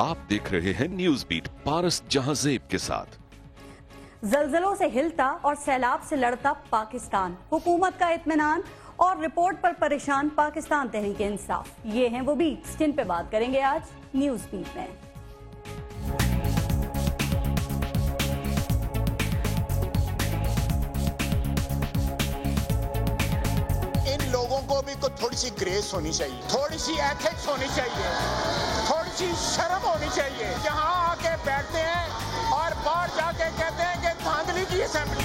आप देख रहे हैं न्यूज बीट पारस जहांजेब के साथ। जलजलों से हिलता और सैलाब से लड़ता पाकिस्तान, हुकूमत का इत्मीनान और रिपोर्ट पर परेशान पाकिस्तान तहरीक इंसाफ। ये हैं वो बीट्स जिन पे बात करेंगे आज न्यूज बीट में। इन लोगों को भी तो थोड़ी सी ग्रेस होनी चाहिए, थोड़ी सी एथिक्स होनी चाहिए, थोड़ी सी शर्म होनी चाहिए। यहाँ आके बैठते हैं और बाहर जाके कहते हैं कि धांधली की असेंबली।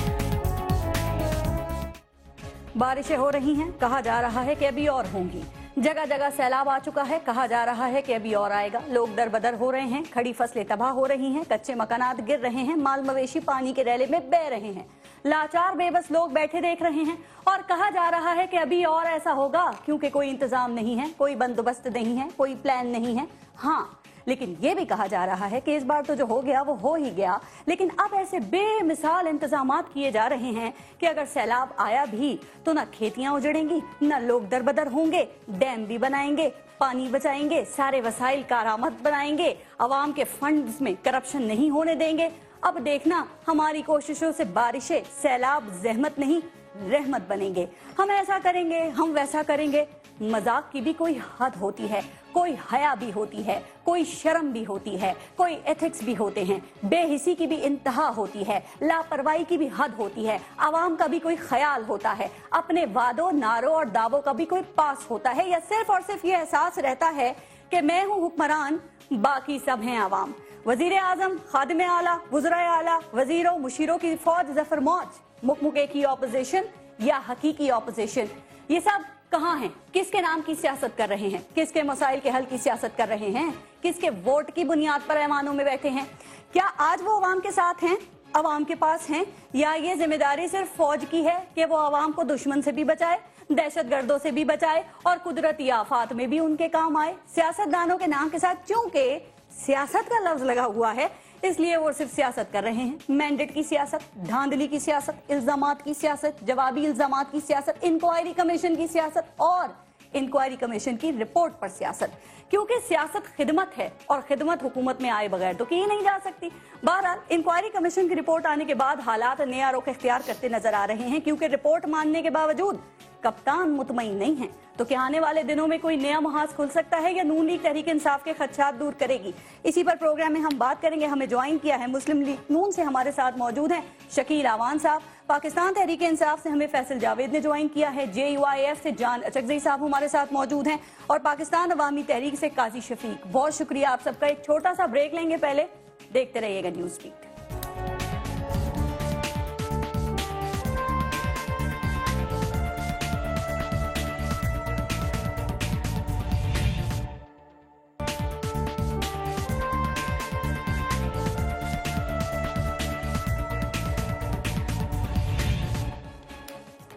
बारिशें हो रही हैं, कहा जा रहा है कि अभी और होंगी। जगह जगह सैलाब आ चुका है, कहा जा रहा है कि अभी और आएगा। लोग दरबदर हो रहे हैं, खड़ी फसलें तबाह हो रही हैं, कच्चे मकानात गिर रहे हैं, माल मवेशी पानी के रैले में बह रहे हैं। लाचार बेबस लोग बैठे देख रहे हैं और कहा जा रहा है कि अभी और ऐसा होगा, क्योंकि कोई इंतजाम नहीं है, कोई बंदोबस्त नहीं है, कोई प्लान नहीं है। हाँ, लेकिन ये भी कहा जा रहा है कि इस बार तो जो हो गया वो हो ही गया, लेकिन अब ऐसे बेमिसाल इंतजामात किए जा रहे हैं कि अगर सैलाब आया भी तो ना खेतियां उजड़ेंगी, ना लोग दरबदर होंगे, डैम भी बनाएंगे, पानी बचाएंगे, सारे वसाइल कारआमद बनाएंगे, अवाम के फंड्स में करप्शन नहीं होने देंगे। अब देखना, हमारी कोशिशों से बारिशें, सैलाब जहमत नहीं रहमत बनेंगे। हम ऐसा करेंगे, हम वैसा करेंगे। मजाक की भी कोई हद होती है, कोई हया भी होती है, कोई शर्म भी होती है, कोई एथिक्स भी होते हैं, बेहिसी की भी इंतहा होती है, लापरवाही की भी हद होती है, आवाम का भी कोई ख्याल होता है, अपने वादों, नारों और दावों का भी कोई पास होता है, या सिर्फ और सिर्फ ये एहसास रहता है कि मैं हूँ हुक्मरान, बाकी सब हैं आवाम। वजीर आजम, खादिम आला, वज़राए आला, वजीरों मुशीरों की फौज जफर मौज, मुकमुके की ऑपोजिशन या हकीकी ऑपोजिशन, ये सब कहाँ हैं? किसके नाम की सियासत कर रहे हैं? किसके मसाइल के हल की सियासत कर रहे हैं? किसके वोट की बुनियाद पर ऐवानों में बैठे हैं? क्या आज वो अवाम के साथ हैं, अवाम के पास हैं, या ये जिम्मेदारी सिर्फ फौज की है कि वो अवाम को दुश्मन से भी बचाए, दहशतगर्दों से भी बचाए और कुदरती आफात में भी उनके काम आए? सियासतदानों के नाम के साथ चूंकि सियासत का लफ्ज लगा हुआ है, इसलिए वो सिर्फ सियासत कर रहे हैं। मैंडेट की सियासत, धांधली की सियासत, इल्जामात की सियासत, जवाबी इल्जामात की सियासत, इंक्वायरी कमीशन की सियासत और इंक्वायरी कमीशन की रिपोर्ट पर सियासत। क्योंकि सियासत खिदमत है और खिदमत हुकूमत में आए बगैर तो की नहीं जा सकती। बहरहाल, इंक्वायरी कमीशन की रिपोर्ट आने के बाद हालात नया रुख इख्तियार करते नजर आ रहे हैं, क्योंकि रिपोर्ट मानने के बावजूद कप्तान मुतमईन नहीं है। तो क्या आने वाले दिनों में कोई नया महाज खुल सकता है या नून लीग तहरीक इंसाफ के खदशात दूर करेगी? इसी पर प्रोग्राम में हम बात करेंगे। हमें ज्वाइन किया है मुस्लिम लीग नून से, हमारे साथ मौजूद हैं शकील आवान साहब। पाकिस्तान तहरीक इंसाफ से हमें फैसल जावेद ने ज्वाइन किया है। JUIF से जान अचकजई साहब हमारे साथ मौजूद हैं और पाकिस्तान अवामी तहरीक से काजी शफीक। बहुत शुक्रिया आप सबका। एक छोटा सा ब्रेक लेंगे, पहले देखते रहिएगा न्यूज बीट।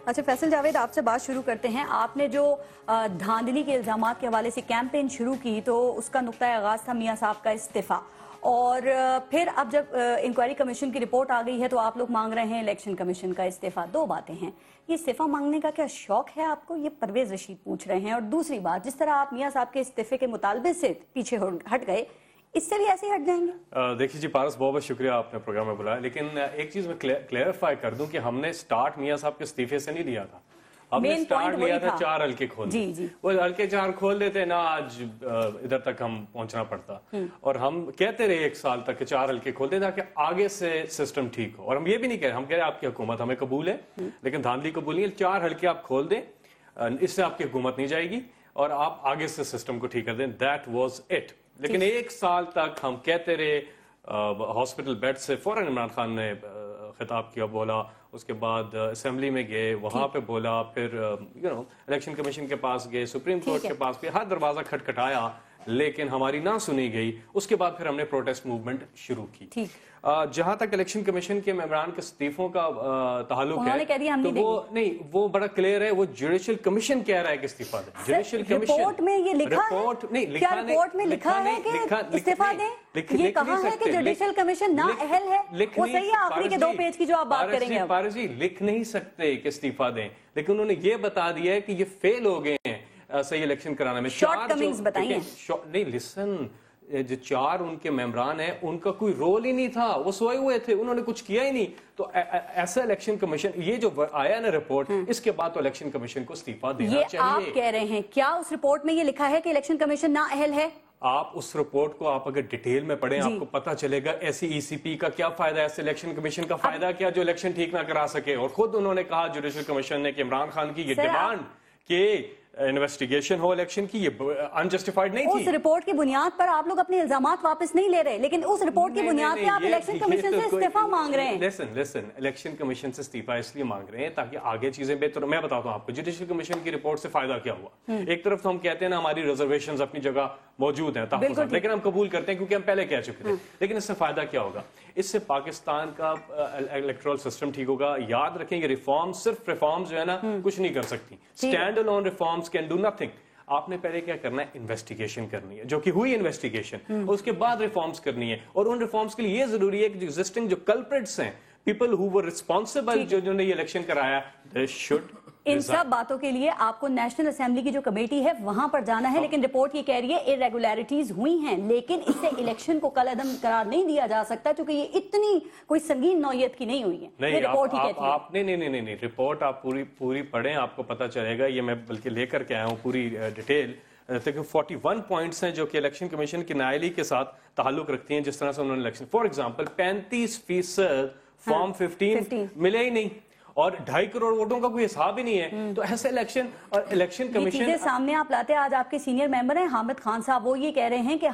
अच्छा फैसल जावेद, आपसे बात शुरू करते हैं। आपने जो धांधली के इल्जामात के हवाले से कैंपेन शुरू की तो उसका नुक्ता आगाज था मियां साहब का इस्तीफा, और फिर अब जब इंक्वायरी कमीशन की रिपोर्ट आ गई है तो आप लोग मांग रहे हैं इलेक्शन कमीशन का इस्तीफा। दो बातें हैं, ये इस्तीफा मांगने का क्या शौक है आपको, ये परवेज रशीद पूछ रहे हैं, और दूसरी बात, जिस तरह आप मियां साहब के इस्तीफे के मुतालबे से पीछे हट गए, इससे भी ऐसे ही हट जाएंगे? देखिए जी पारस, बहुत बहुत शुक्रिया आपने प्रोग्राम में बुलाया, लेकिन एक चीज मैं क्लेरिफाई कर दूं कि हमने स्टार्ट मियां साहब के इस्तीफे से नहीं लिया था। हमने स्टार्ट लिया था 4 हल्के खोल, वो हल्के 4 खोल देते ना, आज इधर तक हम पहुंचना पड़ता। और हम कहते रहे 1 साल तक 4 हल्के खोल दे ताकि आगे से सिस्टम ठीक हो। और हम ये भी नहीं कह रहे, हम कह रहे आपकी हुकूमत हमें कबूल है, लेकिन धांधली कबूल नहीं है। 4 हल्के आप खोल दें, इससे आपकी हुकूमत नहीं जाएगी और आप आगे से सिस्टम को ठीक कर दें। That was it. लेकिन 1 साल तक हम कहते रहे, हॉस्पिटल बेड से फौरन इमरान खान ने खिताब किया, बोला, उसके बाद असेंबली में गए, वहां पे बोला, फिर इलेक्शन कमीशन के पास गए, सुप्रीम कोर्ट के पास भी, हर दरवाजा खटखटाया, लेकिन हमारी ना सुनी गई। उसके बाद फिर हमने प्रोटेस्ट मूवमेंट शुरू की। जहां तक इलेक्शन कमीशन के मेंबरान के इस्तीफों का ताल्लुक है, तो वो नहीं, वो बड़ा क्लियर है, वो जुडिशियल कमिशन कह रहा है कि इस्तीफा दें। जुडिशियल कमीशन रिपोर्ट में ये लिखा है, रिपोर्ट नहीं लिखा, क्या रिपोर्ट में लिखा है कि इस्तीफा दें? ये कहा है कि जुडिशियल कमीशन ना अहल है, वो सही है। आखिरी के 2 पेज की जो आप बात करेंगे, पारस जी लिख नहीं सकते कि इस्तीफा दें, लेकिन उन्होंने ये बता दिया है कि ये फेल हो गए हैं सही इलेक्शन कराने में। शॉर्ट कमिंग्स बताइए। नहीं, लिसन, جو 4 ان کے ممبران ہیں ان کا کوئی رول ہی نہیں تھا, وہ سوئے ہوئے تھے, انہوں نے کچھ کیا ہی نہیں. تو ایسا الیکشن کمیشن, یہ جو آیا نا رپورٹ, اس کے بعد تو الیکشن کمیشن کو استعفا دینا چاہیے. یہ آپ کہہ رہے ہیں, کیا اس رپورٹ میں یہ لکھا ہے کہ الیکشن کمیشن نااہل ہے؟ آپ اس رپورٹ کو آپ اگر ڈیٹیل میں پڑھیں, آپ کو پتا چلے گا ایسی ای سی پی کا کیا فائدہ ہے, ایسے الیکشن کمیشن کا فائدہ کیا جو الیکشن ٹھیک نہ کرا سکے. اور خود انہوں نے کہا جوڈیشل کمیشن نے کہ عمران خان کی یہ ڈیمانڈ کہ انویسٹیگیشن ہو الیکشن کی, یہ انجسٹیفائڈ نہیں تھی. اس رپورٹ کی بنیاد پر آپ لوگ اپنے الزامات واپس نہیں لے رہے, لیکن اس رپورٹ کی بنیاد پہ آپ الیکشن کمیشن سے استعفیٰ مانگ رہے ہیں. لیسن الیکشن کمیشن سے استعفیٰ اس لیے مانگ رہے ہیں تاکہ آگے چیزیں بہتر. میں بتاتا ہوں آپ کو جوڈیشل کمیشن کی رپورٹ سے فائدہ کیا ہوا. ایک طرف تو ہم کہتے ہیں نا ہماری ریزرویشنز اپنی جگہ موجود ہیں تحفظات, لیکن ہم قبول کرتے ہیں کیونکہ ہم پہلے کہہ چکے تھے. لیکن اس سے فائدہ کیا ہوگا؟ اس سے پاکستان کا الیکٹرل سسٹم ٹھیک ہوگا. یاد رکھیں یہ ریفارمز, صرف ریفارمز جو ہے نا کچھ نہیں کر سکتی. Stand alone reforms can do nothing. آپ نے پہلے کیا کرنا ہے, انویسٹیگیشن کرنی ہے, جو کہ ہوئی انویسٹیگیشن, اس کے بعد ریفارمز کرنی ہے. اور ان ریفارمز کے لیے یہ ضروری ہے کہ جو ایگزسٹنگ جو کلپریٹس ہیں, پیپل ہو ور ریسپانسبل, جو نے یہ الیکشن کرایا, دے شوڈ. ان سب باتوں کے لیے آپ کو نیشنل اسمبلی کی جو کمیٹی ہے وہاں پر جانا ہے, لیکن رپورٹ یہ کہہ رہی ہے ارریگولیرٹیز ہوئی ہیں, لیکن اس سے الیکشن کو کالعدم قرار نہیں دیا جا سکتا کیونکہ یہ اتنی کوئی سنگین نوعیت کی نہیں ہوئی ہے. نہیں, آپ نہیں, رپورٹ آپ پوری پڑھیں, آپ کو پتا چلے گا. یہ میں بلکہ لے کر کے آیا ہوں پوری ڈیٹیل. 41 پوائنٹس ہیں جو کہ الیکشن کمیشن کی نااہلی کے ساتھ تعلق رکھتی ہیں, جس طرح سے انہوں نے الیکشن. فار ایگزامپل 35% فارم 15 ملے ہی نہیں, اور 2.5 کروڑ ووٹوں کا کوئی حساب ہی نہیں ہے. تو ایسے الیکشن اور الیکشن کمیشن سامنے آپ لاتے. آج آپ کے سینئر ممبر ہیں حامد خان صاحب, وہ یہ کہہ رہے ہیں کہ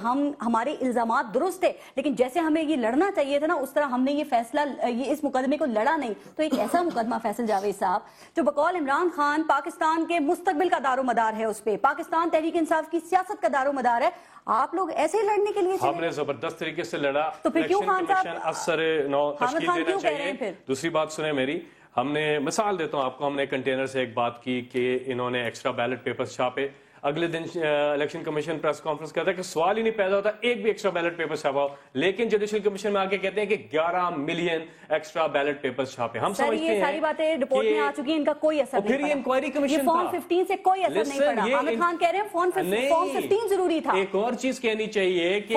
ہمارے الزامات درست تھے, لیکن جیسے ہمیں یہ لڑنا چاہیے تھا نا, اس طرح ہم نے یہ فیصلہ, اس مقدمے کو لڑا نہیں. تو ایک ایسا مقدمہ فیصل جاوید صاحب جو بقول عمران خان پاکستان کے مستقبل کا دار و مدار ہے, اس پہ پاکستان تحریک انصاف کی سیاست کا دار و مدار ہے, آپ لوگ ایسے ہی لڑنے کے لیے ہم نے زبردست طریقے سے لڑا. تو پھر کیوں خان صاحب اثر نو تشکیل دینا چاہیے. دوسری بات سنیں میری, ہم نے مثال دیتا ہوں آپ کو, ہم نے کنٹینر سے ایک بات کی کہ انہوں نے ایکسٹرا بیلٹ پیپرز چھاپے. اگلے دن الیکشن کمیشن پریس کانفرنس کرتا ہے کہ سوال ہی نہیں پیدا ہوتا ایک بھی ایکسٹرا بیلٹ پیپر چھاپا ہو, لیکن جوڈیشل کمیشن میں آ کے کہتے ہیں کہ 11 ملین ایکسٹرا بیلٹ پیپرز چھاپے. ہم سمجھتے ہیں یہ ساری باتیں رپورٹ میں آ چکی ہیں, ان کا کوئی اثر نہیں پڑا. پھر یہ انکوائری کمیشن فارم 15 سے کوئی اثر نہیں پڑا. حامد خان کہہ رہے ہیں فارم 15 ضروری تھا. ایک اور چیز کہنی چاہیے کہ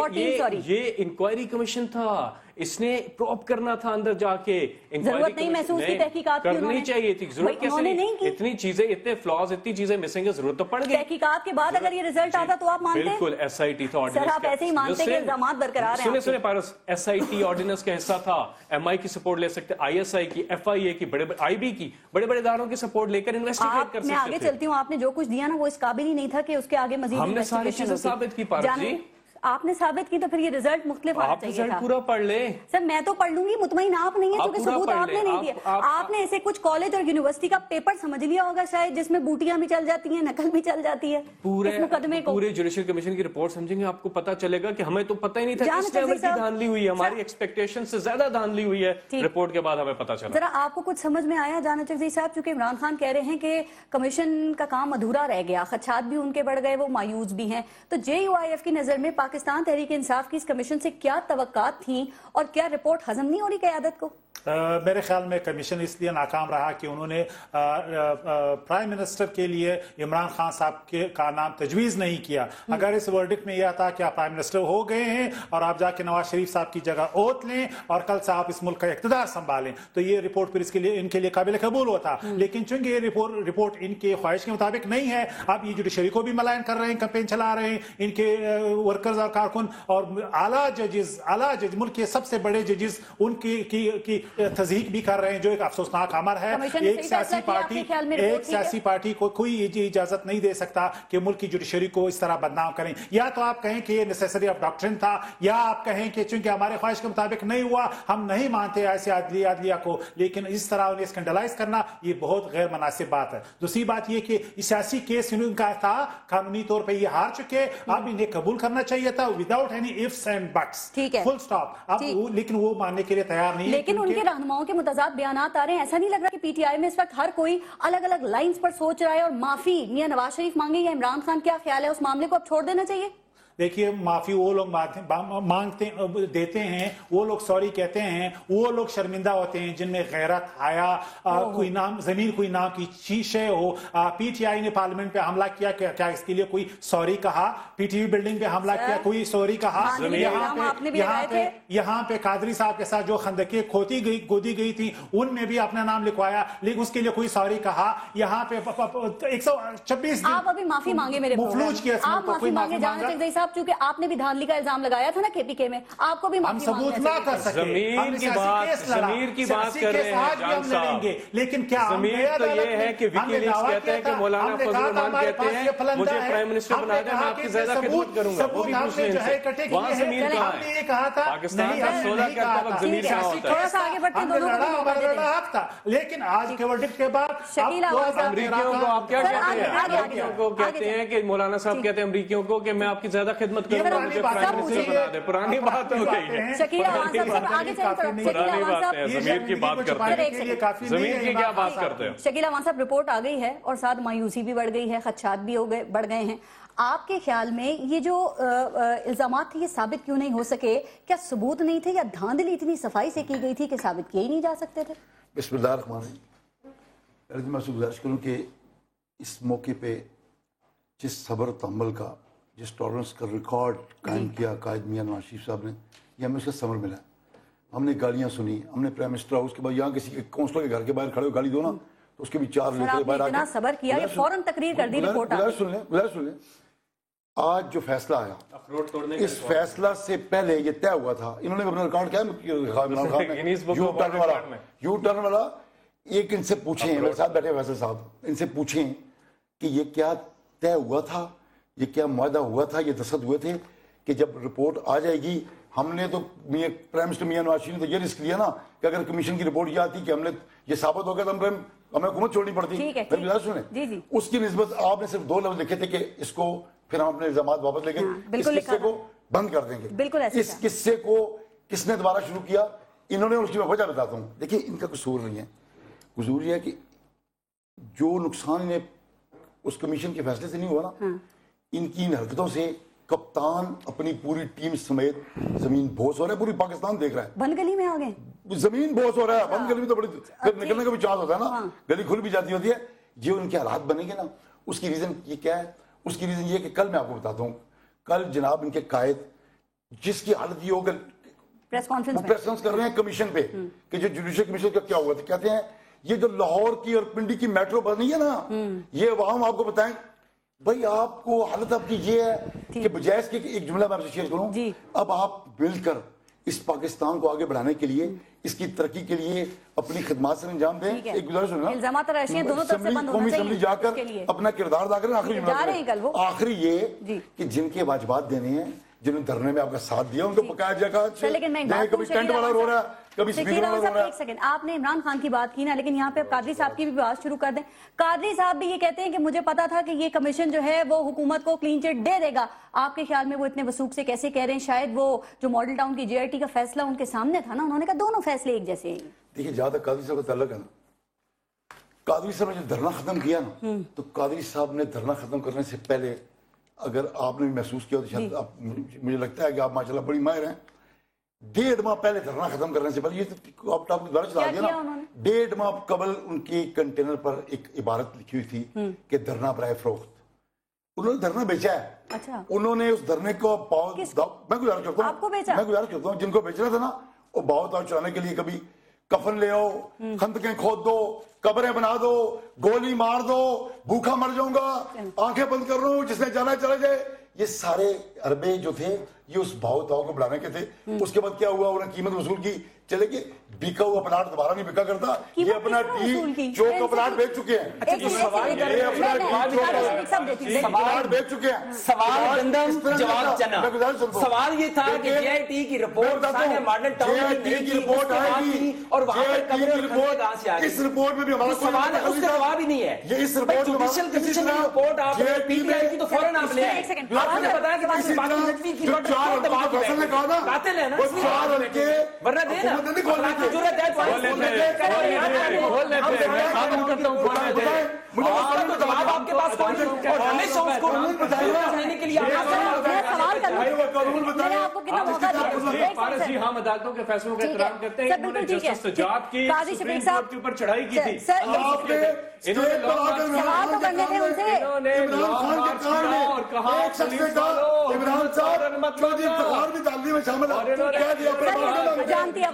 یہ انکوائری کمیشن تھا, اس نے پروب کرنا تھا اندر جا کے. ضرورت نہیں محسوس کی تحقیقات کرنی چاہیے تھی. ضرورت کیسے نہیں, اتنی چیزیں, اتنے فلاز, اتنی چیزیں مسنگ ہے, ضرورت تو پڑ گئی. تحقیقات کے بعد اگر یہ رزلٹ آتا تو آپ مانتے ہیں؟ بالکل. ایس آئی ٹی تھا, سر آپ ایسے ہی مانتے کہ الزامات برقرار ہیں. سنے پارس, ایس آئی ٹی آرڈیننس کا حصہ تھا. ایم آئی کی سپورٹ لے سکتے, آئی ایس آئی کی, ایف آئی اے کی, آئی بی کی, بڑے بڑے اداروں کی سپورٹ لے کر انویسٹیگیٹ کر سکتے تھے. میں آگے چلتی ہوں, آپ نے جو کچھ دیا نا وہ اس قابل ہی نہیں تھا کہ اس کے آگے مزید ہم نے ساری چیزیں ثابت کی. پارس جی آپ نے ثابت کی تو پھر یہ رزلٹ مختلف آنا چاہیے تھا. آپ پورا پڑھ لیں. سر میں تو پڑھ لوں گی, مطمئن آپ نہیں ہے کیونکہ ثبوت آپ نے نہیں دیا. آپ نے اسے کچھ کالج اور یونیورسٹی کا پیپر سمجھ لیا ہوگا شاید, جس میں بوٹیاں بھی چل جاتی ہیں, نقل بھی چل جاتی ہے. اس مقدمے کو پورے جوڈیشل کمیشن کی رپورٹ سمجھیں گے, آپ کو پتا چلے گا کہ ہمیں تو پتہ ہی نہیں تھا اس لیول کی دھاندلی ہوئی ہے, ہماری ایکسپیکٹیشن سے زیادہ دھاندلی ہوئی ہے. رپورٹ کے بعد ہمیں پتا چلا. ذرا آپ کو کچھ سمجھ میں آیا جانا چاہیے صاحب, چونکہ عمران خان کہہ رہے ہیں کہ کمیشن کا کام ادھورا رہ گیا, خدشات بھی ان کے بڑھ گئے, وہ مایوس بھی ہیں. تو جے یو آئی ایف کی نظر میں پاکستان تحریک انصاف کی اس کمیشن سے کیا توقعات تھیں, اور کیا رپورٹ ہضم نہیں ہو رہی قیادت کو؟ میرے خیال میں کمیشن اس لیے ناکام رہا کہ انہوں نے پرائم منسٹر کے لیے عمران خان صاحب کا نام تجویز نہیں کیا. اگر اس ورڈکٹ میں یہ تھا کہ آپ پرائم منسٹر ہو گئے ہیں اور آپ جا کے نواز شریف صاحب کی جگہ اوت لیں اور کل سے آپ اس ملک کا اقتدار سنبھالیں, تو یہ رپورٹ پھر اس کے لیے ان کے لیے قابل قبول ہوتا. لیکن چونکہ یہ رپورٹ ان کے خواہش کے مطابق نہیں ہے, اب یہ جوڈیشری کو بھی ملائن کر رہے ہیں, کمپین چلا رہے ہیں, ان کے ورکرز اور کارکن اور اعلیٰ جج, ملک کے سب سے بڑے ججز ان کی تضحیق بھی کر رہے ہیں, جو ایک افسوسناک امر ہے. ایک سیاسی پارٹی کو کوئی اجازت نہیں دے سکتا کہ ملک کی جوڈیشری کو اس طرح بدنام کریں. یا تو آپ کہیں کہ یہ نیسیسری آف ڈاکٹرن تھا, یا آپ کہیں کہ چونکہ ہمارے خواہش کے مطابق نہیں ہوا ہم نہیں مانتے ایسے عدلیہ کو, لیکن اس طرح انہیں اسکینڈلائز کرنا یہ بہت غیر مناسب بات ہے. دوسری بات یہ کہ سیاسی کیس ان کا تھا, قانونی طور پہ یہ ہار چکے, اب انہیں قبول کرنا چاہیے تھا without any ifs and buts, full stop. اب لیکن وہ ماننے کے لیے تیار نہیں. لیکن ان کے رہنماؤں کے متضاد بیانات آ رہے ہیں, ایسا نہیں لگ رہا کہ پی ٹی آئی میں اس وقت ہر کوئی الگ الگ لائنز پر سوچ رہا ہے اور معافی یا نواز شریف مانگے یا عمران خان؟ کیا خیال ہے اس معاملے کو اب چھوڑ دینا چاہیے؟ देखिए माफी वो लोग मांगते देते हैं, वो लोग सॉरी कहते हैं, वो लोग शर्मिंदा होते हैं जिनमें गैरत, हया, कोई नाम जमीन कोई नाम की शय हो। पीटीआई ने पार्लियामेंट पे हमला किया, क्या इसके लिए कोई सॉरी कहा? पीटीवी बिल्डिंग पे हमला किया, कोई सॉरी कहा? यहाँ पे कादरी साहब के साथ जो खंदके गोदी गई थी उनमें भी अपना नाम लिखवाया, लेकिन उसके लिए कोई सॉरी कहा? यहाँ पे 126 आप अभी माफी मांगे मेरे मुफलूज किया, आप माफी मांगे जाना चाहिए साहब, क्योंकि आपने भी धांधली का इल्जाम लगाया था ना केपीके में, आपको भी हम सबूत ना कर सके। जमीर की बात कर रहे हैं जान साहब, लेकिन क्या जमीर तो ये है कि विकीलीक्स कहते हैं कि मौलाना फजल रहमान कहते हैं मुझे प्राइम मिनिस्टर बना दे, मैं आपकी ज्यादा खिदमत करूंगा। वो भी पूछ लें वहां जमीर कहाँ है? पाकिस्तान का सौदा करता वक्त जमीर कहाँ होता है? थोड़ा सा आगे बढ़ते हैं, दोनों को था, लेकिन आज के वर्डिक्ट के बाद अमरीकियों को आप क्या कहते हैं? अमरीकियों को कहते हैं कि मौलाना साहब कहते हैं अमरीकियों को कि मैं आपकी ज्यादा खिदमत करूंगा, मुझे प्राइम मिनिस्टर बना दे। पुरानी बात हो गई है, जमीर की बात करते हैं, जमीर की क्या बात करते हैं? शकील अहमद साहब, रिपोर्ट आ गई है और साथ मायूसी भी बढ़ गई है, खदशात भी बढ़ गए हैं। आपके ख्याल में ये जो इल्जामात थे ये साबित क्यों नहीं हो सके? क्या सबूत नहीं थे या धांधली इतनी सफाई से की गई थी कि साबित किए ही नहीं जा सकते थे? बिस्मिल्लाह रहमान रहीम। मैं गुजारिश करूँ कि इस मौके पे जिस सब्र तहम्मुल का, जिस टॉलरेंस का रिकॉर्ड कायम किया कायद मियां नवाज शरीफ साहब ने, ये हमें उसका समर मिला। हमने गालियाँ सुनी, हमने प्राइम मिनिस्टर हाउस के बाद यहाँ किसी के काउंसलर के घर के बाहर खड़े हो गाली दो ना तो उसके भी 4 लेकर बाहर इतना सबर किया कि फौरन तकरीर कर दी रिपोर्ट। गुजारिश सुन लें, आज जो फैसला आया, इस फैसला से पहले ये तय हुआ था, इन्होंने अपना रिकॉर्ड क्या यू टर्न वाला एक इनसे पूछें, मेरे साथ बैठे फैसल साहब, इनसे पूछें कि ये क्या तय हुआ था, ये क्या मुआहदा हुआ था, ये दस्तखत हुए थे कि जब रिपोर्ट आ जाएगी। हमने तो प्राइम मिनिस्टर मियां नवाज शरीफ ने तो ये रिस्क लिया ना कि अगर कमीशन की रिपोर्ट ये आती कि हमने ये साबित हो गया तो हमें हुकूमत छोड़नी पड़ती। सुने, उसकी निस्बत आपने सिर्फ 2 लफ्ज लिखे थे कि इसको फिर हम अपने इल्जामात वापस लेके इस किस्से को बंद कर देंगे। इस किस्से को किसने दोबारा शुरू किया? इन्होंने, उसकी मैं वजह बताता हूँ। देखिए, इनका कसूर नहीं है, कसूर ये है कि जो नुकसान इन्हें उस कमीशन के फैसले से नहीं हुआ ना, इनकी इन हरकतों से कप्तान अपनी पूरी टीम समेत जमीन बोस हो रहा है, पूरी पाकिस्तान देख रहा है। बंद गली में आ गए, जमीन बोस हो रहा है। बंद गली में तो बड़ी फिर निकलने का भी चांस होता है ना, गली खुल भी जाती होती है। ये उनके हालात बनेंगे ना, उसकी रीजन ये क्या है? उसकी रीजन ये कि कल मैं आपको बताता हूँ, कल जनाब इनके कायद जिसकी हालत ये होकर प्रेस कॉन्फ्रेंस कर रहे हैं कमीशन पे कि जो जुडिशल कमीशन का क्या हुआ था, कहते हैं ये जो लाहौर की और पिंडी की मेट्रो बनी है ना, ये अवाम आपको बताएं भाई, आपको हालत आपकी ये है कि बजाय इसके एक जुमला मैं आपसे शेयर करूं, अब आप मिलकर इस पाकिस्तान को आगे बढ़ाने के लिए, इसकी तरक्की के लिए अपनी खिदमत से अंजाम दें। एक गुजारिश सुनो, कौमी असम्बली जाकर अपना किरदार अदा करें। आखिरी ये कि जिनके वाजिबात देने हैं, जिन्होंने धरने में आपका साथ दिया, उनको पकाया जाएगा। कभी टेंट वाला रो रहा है, कभी स्पीकर वाला रो रहा है। एक सेकंड, आपने इमरान खान की बात की ना, लेकिन यहाँ पे कादरी साहब की भी बात शुरू कर दें। कादरी साहब भी ये कहते हैं कि मुझे पता था कि ये कमीशन जो है वो हुकूमत को क्लीन चिट दे देगा। आपके ख्याल में वो इतने वसूख से कैसे कह रहे हैं? शायद वो जो मॉडल टाउन की JIT का फैसला उनके सामने था ना, उन्होंने कहा दोनों फैसले एक जैसे हैं। देखिए, जहां तक कादरी साहब का ताल्लुक है ना, कादरी साहब ने जो धरना खत्म किया ना, तो कादरी साहब ने धरना खत्म करने से पहले, अगर आपने भी महसूस किया तो शायद मुझे लगता है कि आप माशाल्लाह बड़ी माहिर हैं, 1.5 माह पहले धरना खत्म करने से पहले, ये तो आप टॉपिक दोबारा चला दिया ना, 1.5 माह कबल उनके कंटेनर पर एक इबारत लिखी हुई थी कि धरना बराए फरोख्त। उन्होंने धरना बेचा है। अच्छा। उन्होंने उस धरने को मैं गुजारिश करता हूँ जिनको बेचना था ना, वो भाव ताव चलाने के लिए कभी कफन ले आओ, खंदकें खोद दो, कब्रें बना दो, गोली मार दो, भूखा मर जाऊंगा, आंखें बंद कर रहा हूं, जिसने जाना है चला जाए, ये सारे अरबे जो थे ये उस भाव ताव को बढ़ाने के थे। उसके बाद क्या हुआ, उन्होंने कीमत वसूल की, चले गए, बिका हुआ प्लाट दोबारा नहीं बिका करता, ये अपना चौक का प्लाट बेच चुके हैं, प्लाट बेच चुके हैं। सवाल गंदम जवाब चना। सवाल ये था कि JIT की रिपोर्ट मॉडल टाउन की रिपोर्ट आएगी और वहां पर कब्रें रिपोर्ट कहां से आ गई? इस रिपोर्ट में भी हमारा सवाल है, उसका जवाब ही नहीं है। ये इस रिपोर्ट जुडिशियल कमीशन की रिपोर्ट आप PTI की तो फौरन आप ले आए। आपने बताया कि बाकी नकवी की दबाव ने कहा ना, बातें लेना वरना देना जरूरत है तो जवाब आपके पास कौन है? और हमेशा उसको लेने के लिए सवाल मैंने आपको कितना मौका दिया। पारस जी, हम अदालतों के फैसलों का एहतराम करते हैं। इन्होंने जस्टिस सज्जाद की सुप्रीम कोर्ट के ऊपर चढ़ाई की थी। इन्होंने सवाल तो करने थे उनसे। और कहा इमरान साहब भी दाली में शामिल है। जानती है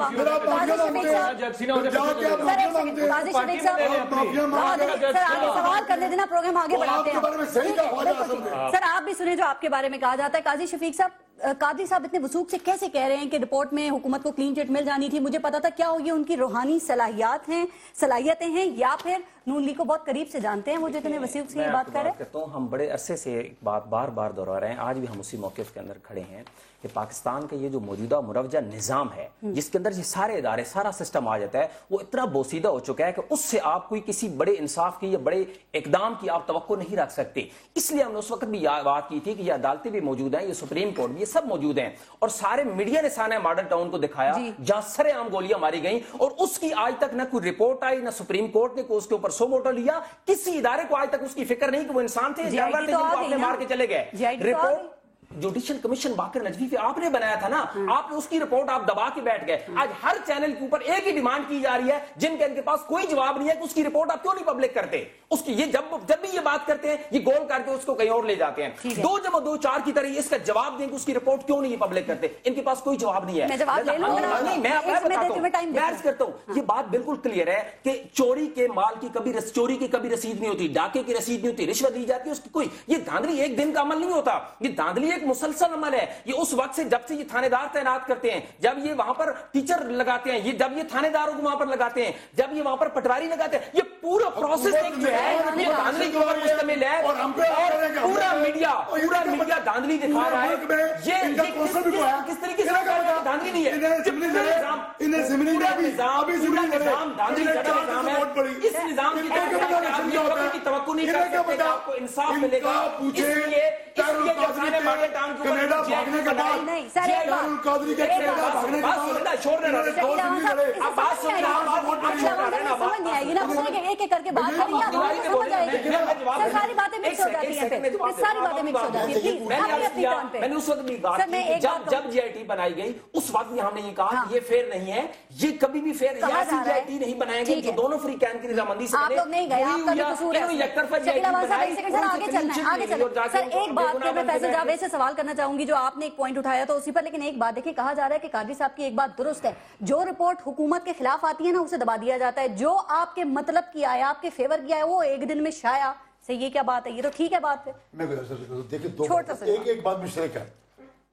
सवाल करने देना, प्रोग्राम आगे बढ़ाते हैं। सर आप भी सुने जो आपके बारे में कहा जाता है। काजी शफीक साहब, कादी साहब इतने वसूख से कैसे कह रहे हैं कि रिपोर्ट में हुकूमत को क्लीन चिट मिल जानी थी? मुझे पता था क्या होगी, उनकी रूहानी सलाहियतें हैं, या फिर नून लीग को बहुत करीब से जानते हैं वो जितने वसूख से ये बात कर रहे हैं? हम बड़े अरसे से एक बात बार बार दोहरा रहे हैं, आज भी हम उसी मौक़िफ़ के अंदर खड़े हैं कि पाकिस्तान का ये जो मौजूदा मुरवजा निज़ाम है, जिसके अंदर ये सारे इदारे, सारा सिस्टम आ जाता है, वो इतना बोसीदा हो चुका है कि उससे आप कोई किसी बड़े इंसाफ की या बड़े इकदाम की आप तवक्को नहीं रख सकते। इसलिए हमने उस वक्त भी बात की थी कि ये अदालतें भी मौजूद हैं, ये सुप्रीम कोर्ट भी, ये सब मौजूद हैं, और सारे मीडिया ने सामने मॉडल टाउन को दिखाया जहां सरेआम गोलियां मारी गई, और उसकी आज तक ना कोई रिपोर्ट आई, ना सुप्रीम कोर्ट ने कोई उसके ऊपर सो मोटो लिया। किसी इदारे को आज तक उसकी फिक्र नहीं कि वो इंसान थे, जानवर थे, जिनको आपने मार के चले गए। रिपोर्ट जुडिशियल कमीशन बाकर नजवी पे आपने बनाया था ना, आपने उसकी रिपोर्ट आप दबा के बैठ गए। आज हर चैनल के ऊपर एक ही डिमांड की जा रही है, जिनके इनके पास कोई जवाब नहीं है कि उसकी रिपोर्ट आप क्यों नहीं पब्लिक करते। उसकी ये जब भी ये बात करते हैं, ये गोल करके उसको कहीं और ले जाते हैं। 2 जमा 2 4 की तरह इसका जवाब दें कि उसकी रिपोर्ट क्यों नहीं पब्लिक करते। इनके पास कोई जवाब नहीं है। मैं करता हूं, ये बात बिल्कुल क्लियर है कि चोरी के माल की चोरी की कभी रसीद नहीं होती, डाके की रसीद नहीं होती, रिश्वत दी जाती है उसकी कोई। ये धांधली एक दिन का अमल नहीं होता, ये धांधली एक मुसलसल अमल है। ये उस वक्त से जब से ये थानेदार तैनात करते हैं, जब ये वहां पर टीचर लगाते हैं, ये जब ये थानेदारों को वहां पर लगाते हैं, जब ये वहां पर पटवारी लगाते हैं, ये पूरा प्रोसेस एक जो है ये धांधली के ऊपर मुश्तमिल है। और पूरा मीडिया धांधली दिखा रहा है। ये किस तरीके से धांधली नहीं है, इस निजाम की तवक्को नहीं कर सकते आपको इंसाफ मिलेगा। कनाडा भागने के बाद कादरी के कनाडा भागने के बाद एक एक करके बात करेंगे, सारी बातें मिक्स हो जाती हैं, सारी बातें मिक्स हो जाती है। मैंने उस वक्त भी बात की जब जीआईटी बनाई गई, उस वक्त भी हमने ये कहा ये फेयर नहीं है, ये कभी भी फेयर जीआईटी नहीं बनाएंगे जो दोनों फ्री कैन की निजामंदी से आप लोग नहीं गए, आपका भी कसूर है। आगे चलना है। सर एक बात मैं फैसल जावेद से सवाल करना चाहूंगी, जो आपने एक पॉइंट उठाया तो उसी पर, लेकिन एक बात देखिए, कहा जा रहा है कि कादरी साहब की एक बात दुरुस्त है, जो रिपोर्ट हुकूमत के खिलाफ आती है ना उसे दबा दिया जाता है, जो आपके मतलब की आया, आपके फेवर की आया, वो एक दिन में शाया से। ये क्या बात है? ये तो ठीक है बात है। देखिए एक बात मुश्तरक है,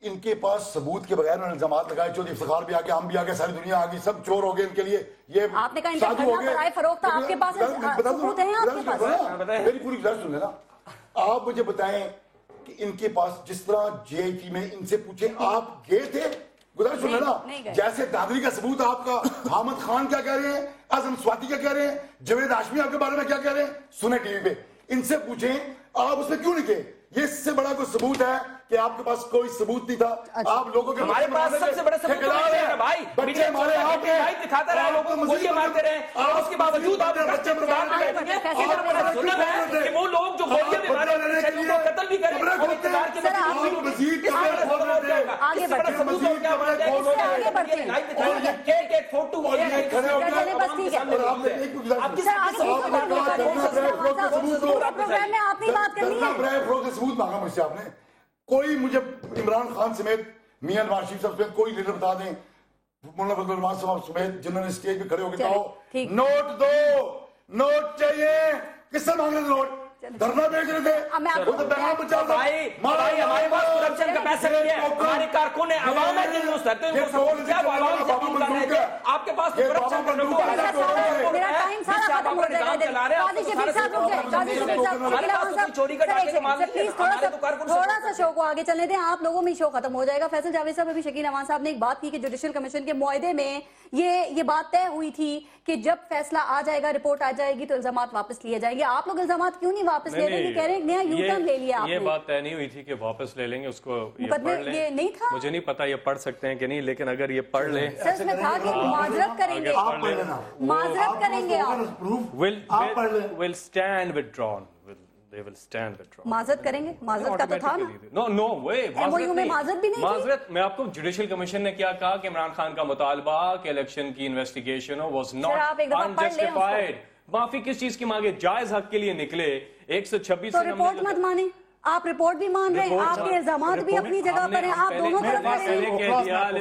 इनके पास सबूत के बगैर इल्जाम लगाए, चौधरी इफ्तिखार भी आ गए, हम भी आ गए, सारी दुनिया आ गई, सब चोर हो गए इनके लिए। ये आपने कहा फरोख्त था, आपके पास सबूत है, आपके पास। मेरी पूरी गुजारिश सुन लेना, आप मुझे बताएं कि इनके पास जिस तरह जीआईटी में इनसे पूछे आप गए थे, गुजारिश सुन लेना, जैसे दादरी का सबूत आपका, हामिद खान क्या कह रहे हैं, आजम स्वाति क्या कह रहे हैं, जवेद हाशमी आपके बारे में क्या कह रहे हैं, सुने टीवी पे, इनसे पूछें आप उसमें क्यों नहीं गए। ये इससे बड़ा कोई सबूत है कि आपके पास कोई सबूत नहीं था। आप लोगों के हमारे पास सबसे बड़े सबूत है भाई, बच्चे मारे आपके दिखाते रहे, लोगों को गोलियां मारते रहे, और उसके बावजूद आप बच्चे प्रदान करते हैं। वो लोग जो गोलियां भी मारे, उनको कत्ल भी करें, और इख्तियार के आगे बढ़ते सबूत हो क्या बात है, आगे बढ़ते हैं एक फोटो खड़े हो गए, बस ठीक है। आप किस प्रोग्राम में आपने बात करनी है, सबूत मांगा मुझसे आपने। कोई मुझे इमरान खान समेत, मियां नवाज शरीफ समेत कोई लीडर बता दें, मुल्ला फजल रहमान साहब समेत, जिन्होंने स्टेज पे खड़े होकर कहा नोट दो, नोट चाहिए, किससे मांग रहे थे नोट? धरना बेच रहे थे, वो तो पैगाम बचा रहा था। भाई हमारे पास करप्शन का पैसा नहीं है, हमारे कारकुन है, आवाम है जिन मुस्तहक़ इनको क्या आवाम से अपील कर रहे थे, आपके पास करप्शन का लोगों मेरा टाइम सारा खत्म हो जाएगा इधर। काजी शफीक साहब रुक जाए, काजी शफीक साहब चोरी का डाके मामले प्लीज थोड़ा सा शो को आगे चलने दें, आप लोगों में शो खत्म हो जाएगा। फैसल जावेद साहब, अभी शकील अमान साहब ने एक बात की कि जुडिशियल कमीशन के मुआहदे में ये बात तय हुई थी कि जब फैसला आ जाएगा, रिपोर्ट आ जाएगी तो इल्जामात वापस लिए जाएंगे। आप लोग इल्जामात क्यों नहीं वापस ले रहे हैं? कह रहे हैं नया यू टर्न ले लिया आपने। ये बात तय नहीं हुई थी कि वापस ले लेंगे उसको, ये नहीं था, मुझे नहीं पता ये पढ़ सकते हैं कि नहीं, लेकिन अगर ये पढ़ ले सच में था कि माजरत करेंगे, माजरत करेंगे, will stand withdrawn, they will stand withdrawal. माजरत करेंगे, माजरत का तो था ना? No way. MOU में माजरत भी नहीं थी? माजरत, मैं आपको जुडिशियल कमीशन ने क्या कहा कि इमरान खान का मुतालबा कि इलेक्शन की इन्वेस्टिगेशन हो was not unjustified. माफी किस चीज की मांगे? जायज हक के लिए निकले 126 तो रिपोर्ट मत माने, आप रिपोर्ट भी मान रहे हैं, आपके इल्जामात भी अपनी जगह पर हैं, आप दोनों तरफ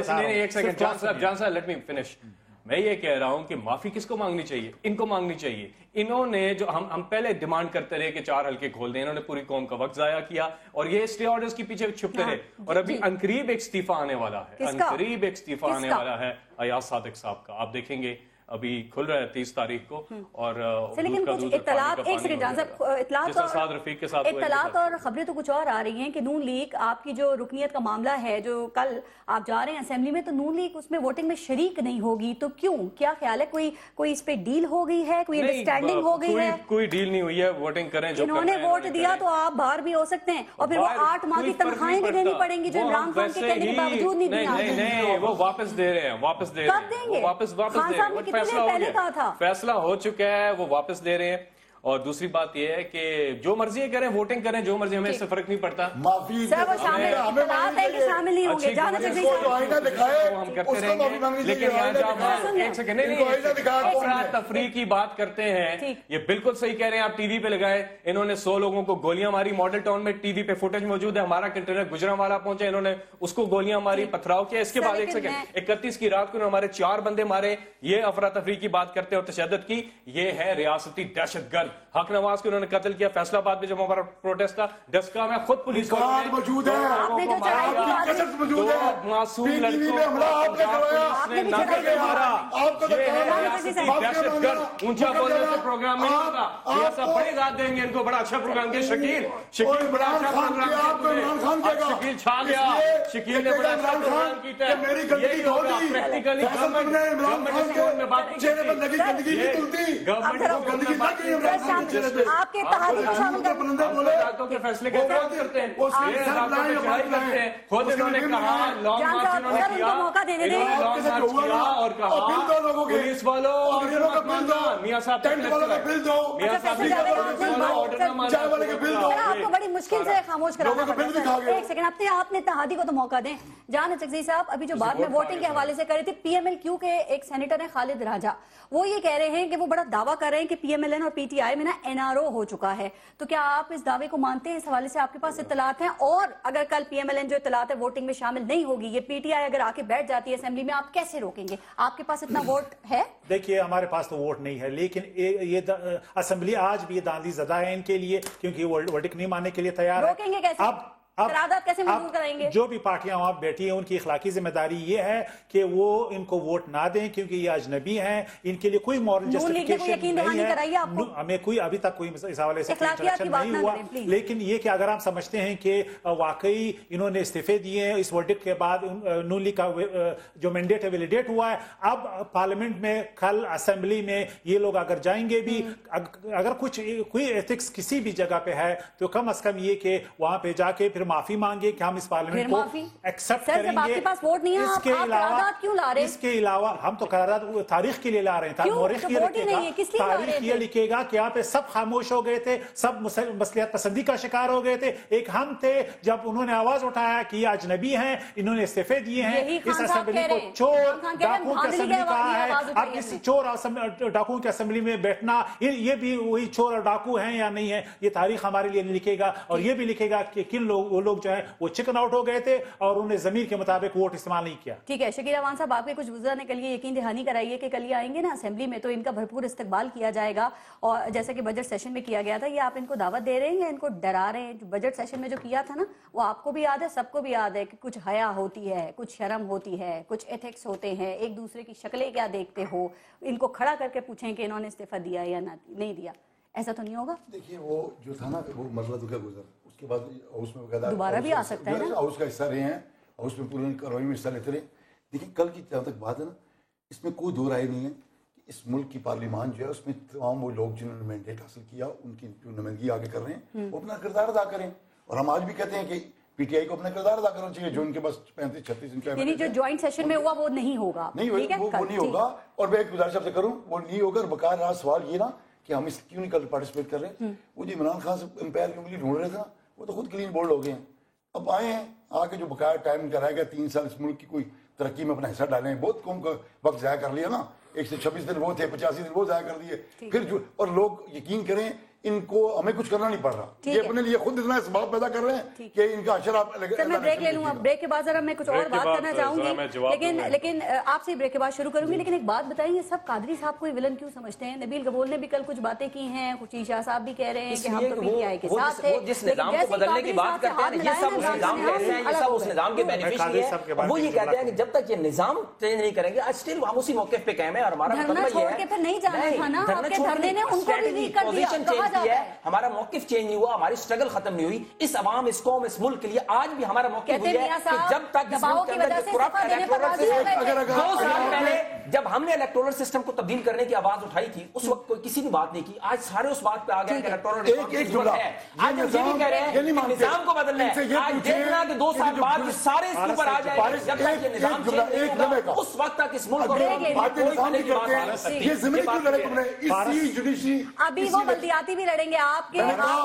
खड़े हैं। एक सेकंड जॉन साहब लेट मी फिनिश। मैं ये कह रहा हूं कि माफी किसको मांगनी चाहिए? इनको मांगनी चाहिए। इन्होंने जो हम पहले डिमांड करते रहे कि 4 हल्के खोल दें, इन्होंने पूरी कौम का वक्त जाया किया और ये स्टे ऑर्डर्स के पीछे छुपते रहे और अभी अनकरीब एक इस्तीफा आने वाला है, अनकरीब एक इस्तीफा आने वाला है अयाज सादिक साहब का। आप देखेंगे अभी खुल रहा है 30 तारीख को और लेकिन कुछ इत्तलात, एक सेकंड जान साहब, इत्तलात और खबरें तो कुछ और आ रही हैं कि नून लीग, आपकी जो रुकनियत का मामला है जो कल आप जा रहे हैं असेंबली में, तो नून लीग उसमें वोटिंग में शरीक नहीं होगी, तो क्यों, क्या ख्याल है? कोई इस पे डील हो गई है, कोई अंडरस्टैंडिंग हो गई है? कोई डील नहीं हुई है, वोटिंग करें जो इन्होंने वोट दिया तो आप बाहर भी हो सकते हैं और फिर वो 8 माह की तनख्वाहें भी देनी पड़ेंगी जो इमरान खान के कहने के बावजूद नहीं दी। नहीं, वो वापस दे रहे हैं, वापस दे रहे हैं, वापस दे रहे हैं। फैसला हो चुका है, वो वापस दे रहे हैं। और दूसरी बात ये है कि जो मर्जी करें, वोटिंग करें, जो मर्जी, हमें इससे फर्क नहीं पड़ता। माफी शामिल नहीं होंगे, जाना चाहिए हम करते रहेंगे, लेकिन यहाँ जब एक सेकंड तफरी की बात करते हैं, ये बिल्कुल सही कह रहे हैं, आप टीवी पे लगाए, इन्होंने 100 लोगों को गोलियां मारी मॉडल टाउन में, टीवी पे फुटेज मौजूद है, हमारा कंटेनर गुजरांवाला पहुंचे, इन्होंने उसको गोलियां मारी, पथराव किया। इसके बाद एक सेकंड 31 की रात को हमारे 4 बंदे मारे, ये अफरा तफरी की बात करते हैं और तशद्दुद की, ये है रियासती दहशतगर्द। हक नवाज को उन्होंने कत्ल किया फैसलाबाद में जब हमारा प्रोटेस्ट था, डस्का में खुद पुलिस मौजूद है, मासूम लड़कियों ऊंचा बोलने से प्रोग्राम नहीं होता। ये सब बड़ी रात देंगे इनको, बड़ा अच्छा प्रोग्राम किया। शकील बड़ा अच्छा प्रोग्राम किया, शकील छा गया, शकील ने बड़ा अच्छा प्रोग्राम किया। यही होगा प्रैक्टिकली गवर्नमेंट में बात आपके इत्तेहादी को शामिल के फैसले करते हैं, खुद इन्होंने कहा लॉन्ग मार्च इन्होंने किया, मौका देने दें और कहा पुलिस वालों मियां साहब आपको बड़ी मुश्किल से खामोश कराना पड़ता है। एक सेकंड, आपने इत्तेहादी को तो मौका दें। जान चकजी साहब, अभी जो बात में वोटिंग के हवाले से कर रही थी, PMLQ के एक सेनेटर है खालिद राजा, वो ये कह रहे हैं कि वो बड़ा दावा कर रहे हैं कि PMLN और PTI में ना NRO हो चुका है। तो क्या आप इस दावे को मानते हैं? इस हवाले से आपके पास इत्तलात हैं? और अगर कल PMLN जो इत्तलात है वोटिंग में शामिल नहीं होगी, ये PTI अगर आके बैठ जाती है असेंबली में, आप कैसे रोकेंगे? आपके पास इतना वोट है? देखिए, हमारे पास तो वोट नहीं है, लेकिन ये असेंबली आज भी दांदी ज़दा है इनके लिए, क्योंकि वो वर्डिक्ट नहीं मानने के लिए तैयार है। रोकेंगे कैसे? कैसे मंजूर कराएंगे? जो भी पार्टियां वहां बैठी हैं उनकी इखलाकी जिम्मेदारी ये है कि वो इनको वोट ना दें, क्योंकि ये अजनबी हैं, इनके लिए कोई मॉरल जस्टिफिकेशन नहीं है। हमें कोई अभी तक कोई इस हवाले से इंटरेक्शन नहीं हुआ, लेकिन ये कि अगर आप समझते हैं कि वाकई इन्होंने इस्तीफे दिए हैं, इस वर्डिक्ट के बाद नून लीग का जो मैंडेट है वैलिडेट हुआ है, अब पार्लियामेंट में कल असेंबली में ये लोग अगर जाएंगे भी, अगर कोई एथिक्स किसी भी जगह पे है तो कम अज कम ये कि वहां पे जाके फिर माफी मांगे कि हम इस पार्लियामेंट को एक्सेप्ट करेंगे। आपके पास वोट नहीं है, इसके अलावा क्यों ला रहे हैं? इसके अलावा हम तो करारदाद तारीख के लिए ला रहे हैं, तारीख ये लिखेगा कि यहाँ पे सब खामोश हो गए थे, सब मसलियत पसंदी का शिकार हो गए थे। एक हम थे जब उन्होंने आवाज उठाया कि ये अजनबी हैं, इन्होंने इस्तीफे दिए हैं, इस असेंबली को चोर डाकुओं की असेंबली कहा है। अब इस चोर डाकुओं की असेंबली में बैठना, ये भी वही चोर और डाकू हैं या नहीं है, ये तारीख हमारे लिए लिखेगा। और ये भी लिखेगा कि किन लोग जो है वो चिकन आउट हो गए थे और उन्हें ज़मीर के मुताबिक वोट इस्तेमाल नहीं किया। ठीक है शकील अवान साहब, आपके कुछ बुजुर्ग ने कल ये यकीन दहानी कराई है कि कल ये आएंगे ना असेंबली में तो इनका भरपूर इस्तकबाल किया जाएगा, और जैसे कि बजट सेशन में किया गया था, ये आप इनको दावत दे रहे हैं या इनको डरा रहे हैं? बजट सेशन में जो किया था ना, वो आपको भी याद है, सबको भी याद है कि कुछ हया होती है, कुछ शर्म होती है, कुछ एथिक्स होते हैं, एक दूसरे की शक्लें क्या देखते हो, इनको खड़ा करके पूछें कि इन्होंने इस्तीफा दिया या नहीं दिया। ऐसा तो नहीं होगा? देखिए, वो जो था ना, वो मसला तो क्या गुजरा, उसके बाद हाउस में दोबारा भी आ सकता है ना, हाउस का हिस्सा रहे हैं, हाउस में पूरी कार्रवाई में हिस्सा लेते रहे। देखिए, कल की जहाँ तक बात है ना, इसमें कोई दो राय नहीं है कि इस मुल्क की पार्लियामान जो है उसमें तमाम वो लोग जिन्होंने मैंडेट हासिल किया, उनकी जो नुमाइंदगी आगे कर रहे हैं, वो अपना किरदार अदा करें। और हम आज भी कहते हैं कि PTI को अपना किरदार अदा करना चाहिए, जो उनके पास 35-36 यानी जो ज्वाइंट सेशन में हुआ वो नहीं होगा, नहीं होगा। और मैं एक गुजारिश आपसे करूं, वो नहीं होगा। और बकार रहा सवाल ये ना کہ ہم اس کیوں نہیں کل پارٹیسپیٹ کر رہے ہیں. وہ جو عمران خان سے امپائر کی انگلی ڈھونڈ رہے تھے نا, وہ تو خود کلین بولڈ ہو گئے ہیں. اب آئے ہیں, آ کے جو بقایا ٹائم ان کا رہ گیا 3 سال اس ملک کی کوئی ترقی میں اپنا حصہ ڈالیں. بہت قوم کا وقت ضائع کر لیا نا, 126 دن وہ تھے, 85 دن وہ ضائع کر دیے. پھر جو اور لوگ یقین کریں ان کو ہمیں کچھ کرنا نہیں پڑ رہا, یہ اپنے لیے خود اتنا اسباب پیدا کر رہے ہیں کہ ان کا اشر آپ. میں بریک لے لوں گا, بریک کے بعد ذرا میں کچھ اور بات کرنا چاہوں گی, لیکن آپ سے بریک کے بعد شروع کروں گی. لیکن ایک بات بتائیں, یہ سب قادری صاحب کو ولن کیوں سمجھتے ہیں؟ نبیل گبول نے بھی کل کچھ باتیں کی ہیں, کچھ شاہ صاحب بھی کہہ رہے ہیں کہ ہم تو پی ٹی آئی کے ساتھ تھے. جس نظام کو بدلنے کی بات کرتے ہیں یہ سب اس نظام کہتے ہیں, یہ سب اس نظام کے بینیفیشری ہیں. وہ یہ کہتے ہیں کہ جب تک یہ نظام چینج نہیں کریں گے, آج اسٹل ہم اسی موقف پہ قائم ہیں. اور ہمارا دھرنا چھوڑ کے پھر نہیں جانا تھا نا, آپ کے دھرنے نے ان کو بھی ویک کر دیا. کہا جاتا ہے ہمارا موقف چینج نہیں ہوا, ہماری اسٹرگل ختم نہیں ہوئی. اس عوام, اس قوم, اس ملک کے لیے آج بھی ہمارا موقف ہوئی ہے کہ جب تک دباؤ کی وجہ سے استعفیٰ دینے پر راضی ہو گئے تھے. 2 سال پہلے جب ہم نے الیکٹورل سسٹم کو تبدیل کرنے کی آواز اٹھائی تھی, اس وقت کوئی کسی نے بات نہیں کی. آج سارے اس بات پہ آ گئے کہ الیکٹورل ریفارم ہے. آج ہم یہ بھی کہہ رہے ہیں کہ نظام کو بدلنا ہے. آج دیکھنا کہ 2 سال بعد سارے اس کے اوپر آ جائیں گے. جب تک یہ نظام چینج نہیں ہوگا اس وقت تک اس ملک کو ابھی وہ بلدیاتی بھی لڑیں گے آپ کے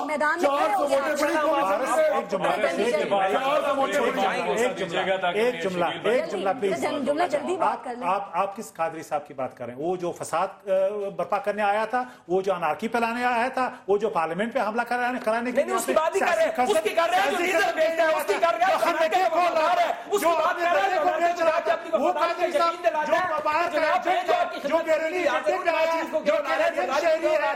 میدان میں کھڑے ہو جملہ جلدی بات کر لیں. آپ کس قادری صاحب کی بات کر رہے ہیں؟ وہ جو فساد برپا کرنے آیا تھا, وہ جو انارکی پھیلانے آیا تھا, وہ جو پارلیمنٹ پہ حملہ کرانے کے لیے اس کی بات ہی کر رہے ہیں, اس کی کر رہے ہیں جو ڈیزل بیچتا ہے, اس کی کر رہے ہیں اس کی بات کر رہے ہیں وہ قادری صاحب جو مبارک ہے, جو بیرونی ایجنٹ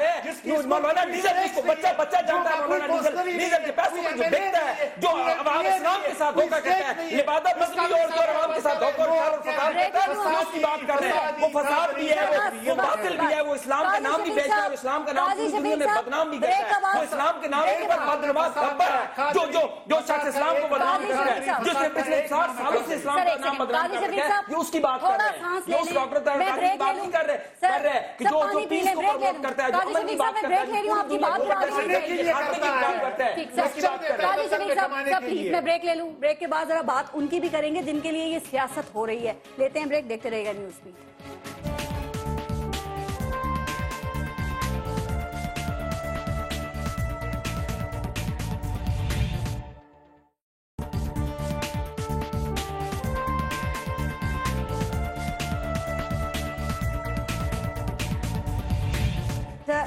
ہے, جس کی مولانا ڈیزل کو بچہ جانتا ہے, مولانا ڈیزل کے پیسوں میں جو بیچتا ہے, جو عوام اسلام کے ساتھ دھوکہ کرتا ہے, عبادت مسلم اور عوام کے ساتھ دھوکہ اور فساد کرتا ہے, اس کی بات کر رہے ہیں. وہ فساد بھی ہے, وہ باطل بھی ہے, وہ اسلام کا نام بھی بیچتا ہے اور اسلام کا نام پوری دنیا میں بدنام بھی کرتا ہے. وہ اسلام کے نام پر بدنواز خبر ہے, جو شخص اسلام کو بدنام کرتا ہے, جس نے پچھلے 60 سالوں سے اسلام کا نام بدنام کر رکھا ہے, یہ اس کی بات کر رہے ہیں. یہ اس ڈاکٹر طاہر کی بات نہیں کر رہے کہ جو پیس کو پروموٹ کرتا ہے, جو امن کی بات کرتا ہے, میں بریک لے لوں. بریک کے بعد ذرا بات ان کی بھی کریں گے جن کے لیے یہ سیاست ہو رہی ہے. لیتے ہیں بریک, دیکھتے رہے گا نیوز بیٹ.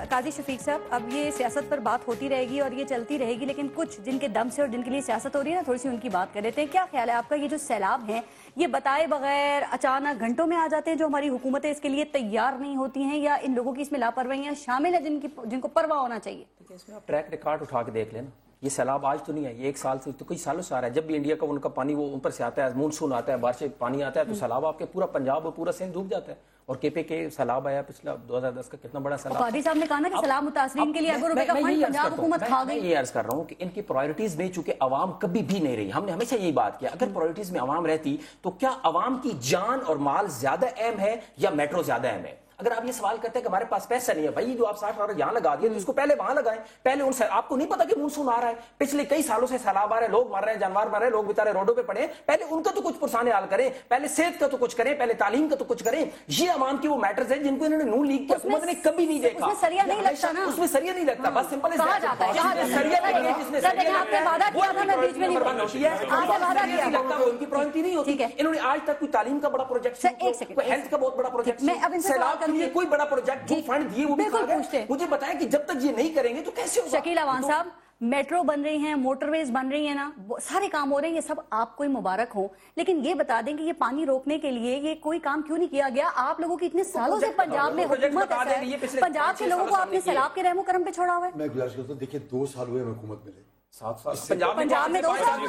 قاضی شفیق صاحب, اب یہ سیاست پر بات ہوتی رہے گی اور یہ چلتی رہے گی, لیکن کچھ جن کے دم سے اور جن کے لیے سیاست ہو رہی ہے نا, تھوڑی سی ان کی بات کر لیتے ہیں. کیا خیال ہے آپ کا, یہ جو سیلاب ہیں یہ بتائے بغیر اچانک گھنٹوں میں آ جاتے ہیں, جو ہماری حکومتیں اس کے لیے تیار نہیں ہوتی ہیں, یا ان لوگوں کی اس میں لاپرواہیاں شامل ہیں جن کو پرواہ ہونا چاہیے؟ اس میں آپ ٹریک ریکارڈ اٹھا کے دیکھ لینا, یہ سیلاب آج تو نہیں ہے, یہ 1 سال سے تو کئی سالوں سے آ رہا ہے. جب بھی انڈیا کا ان کا پانی وہ اوپر سے آتا ہے, مونسون آتا ہے, بارشیں پانی آتا ہے, تو سیلاب آپ کے پورا پنجاب اور پورا سندھ ڈوب جاتا ہے. اور کے پی کے سیلاب آیا پچھلا 2010 کا, کتنا بڑا سیلاب. قاضی صاحب نے کہا نا کہ سیلاب متاثرین کے لیے اگر روپے کا فنڈ پنجاب حکومت کھا گئی. میں یہ عرض کر رہا ہوں کہ ان کی پرائرٹیز میں چونکہ عوام کبھی بھی نہیں رہی, ہم نے ہمیشہ یہی بات کیا, اگر پرائرٹیز میں عوام رہتی تو کیا عوام کی جان اور مال زیادہ اہم ہے یا میٹرو زیادہ اہم ہے؟ اگر آپ یہ سوال کرتے ہیں کہ ہمارے پاس پیسہ نہیں ہے, بھائی جو آپ 60 یہاں لگا دیے تو اس کو پہلے وہاں لگائیں. پہلے ان سے آپ کو نہیں پتا کہ مونسون آ رہا ہے, پچھلے کئی سالوں سے سیلاب آ رہے ہیں, لوگ مر رہے ہیں, جانور مر رہے ہیں, لوگ بیچارے روڈوں پہ پڑے ہیں. پہلے ان کا تو کچھ پرسان حال کریں, پہلے صحت کا تو کچھ کریں, پہلے تعلیم کا تو کچھ کریں. یہ عوام کی وہ میٹرز ہیں جن کو انہوں نے نون لیگ کی حکومت نے کبھی نہیں دیکھا. اس میں سریا نہیں لگتا نا, اس میں سریا نہیں لگتا, بس سمپل کہا جاتا ہے سریا لگے جس میں سریا آپ نے وعدہ کیا تھا, میں بیچ میں نہیں ہوتی ہے, آپ نے وعدہ کیا لگتا ہے ان کی پرائرٹی نہیں ہوتی. انہوں نے آج تک کوئی تعلیم کا بڑا پروجیکٹ, کوئی ہیلتھ کا بہت بڑا پروجیکٹ, سیلاب کے لیے کوئی بڑا پروجیکٹ جو فنڈ دیے بالکل پوچھتے. مجھے بتائیں کہ جب تک یہ نہیں کریں گے تو کیسے ہوگا؟ شکیل اوان صاحب, میٹرو بن رہی ہیں, موٹر ویز بن رہی ہیں نا, سارے کام ہو رہے ہیں, یہ سب آپ کو مبارک ہوں, لیکن یہ بتا دیں کہ یہ پانی روکنے کے لیے یہ کوئی کام کیوں نہیں کیا گیا؟ آپ لوگوں کی اتنے سالوں سے پنجاب میں حکومت ہے, پنجاب کے لوگوں کو آپ نے سیلاب کے رحم و کرم پہ چھوڑا ہوا ہے. میں گزارش کرتا ہوں, دیکھیے 2 سال ہوئے حکومت میں, 7 سال پنجاب میں 2 سال